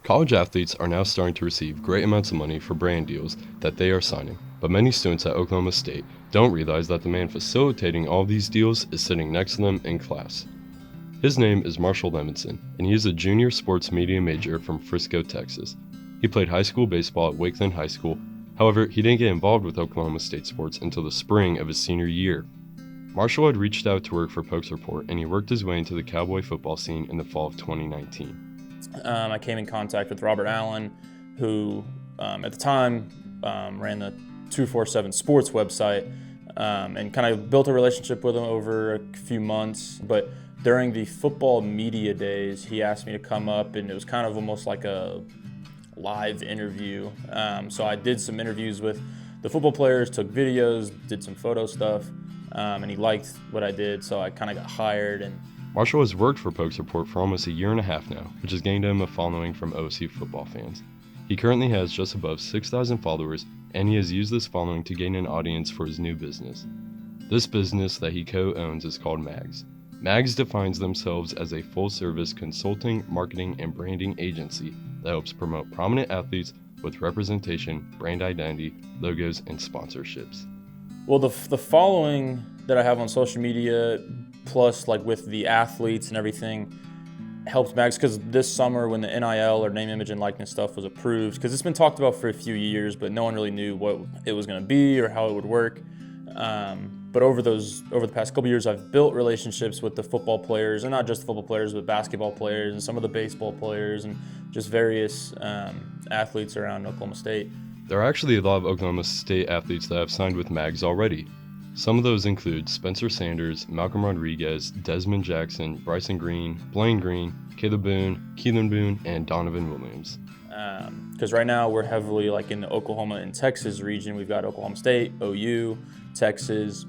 College athletes are now starting to receive great amounts of money for brand deals that they are signing, but many students at Oklahoma State don't realize that the man facilitating all these deals is sitting next to them in class. His name is Marshall Levenson, and he is a junior sports media major from Frisco, Texas. He played high school baseball at Wakeland High School. However, he didn't get involved with Oklahoma State sports until the spring of his senior year. Marshall had reached out to work for Pokes Report, and he worked his way into the Cowboy football scene in the fall of 2019. I came in contact with Robert Allen, who at the time ran the 247 Sports website, and kind of built a relationship with him over a few months. But during the football media days, he asked me to come up, and it was kind of almost like a live interview. So I did some interviews with the football players, took videos, did some photo stuff, and he liked what I did, so I kind of got hired. And Marshall has worked for Pokes Report for almost a year and a half now, which has gained him a following from OSU football fans. He currently has just above 6,000 followers, and he has used this following to gain an audience for his new business. This business that he co-owns is called MAGZ. MAGZ defines themselves as a full-service consulting, marketing, and branding agency that helps promote prominent athletes with representation, brand identity, logos, and sponsorships. well, the following that I have on social media, plus like with the athletes and everything, helped MAGZ, because this summer when the NIL or name, image, and likeness stuff was approved, because it's been talked about for a few years, but no one really knew what it was going to be or how it would work. But over the past couple years, I've built relationships with the football players, and not just the football players, but basketball players and some of the baseball players and just various athletes around Oklahoma State. There are actually a lot of Oklahoma State athletes that have signed with MAGZ already. Some of those include Spencer Sanders, Malcolm Rodriguez, Desmond Jackson, Bryson Green, Blaine Green, Caleb Boone, Keelan Boone, and Donovan Williams. Because right now we're heavily like in the Oklahoma and Texas region. We've got Oklahoma State, OU, Texas,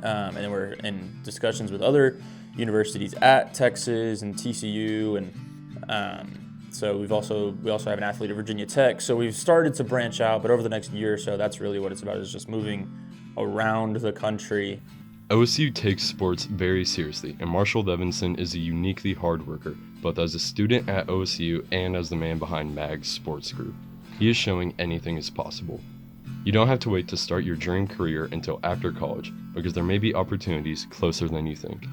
and then we're in discussions with other universities at Texas and TCU, and so we also have an athlete at Virginia Tech. So we've started to branch out, but over the next year or so, that's really what it's about, is just moving around the country. OSU takes sports very seriously, and Marshall Levenson is a uniquely hard worker, both as a student at OSU and as the man behind MAGZ Sports Group. He is showing anything is possible. You don't have to wait to start your dream career until after college, because there may be opportunities closer than you think.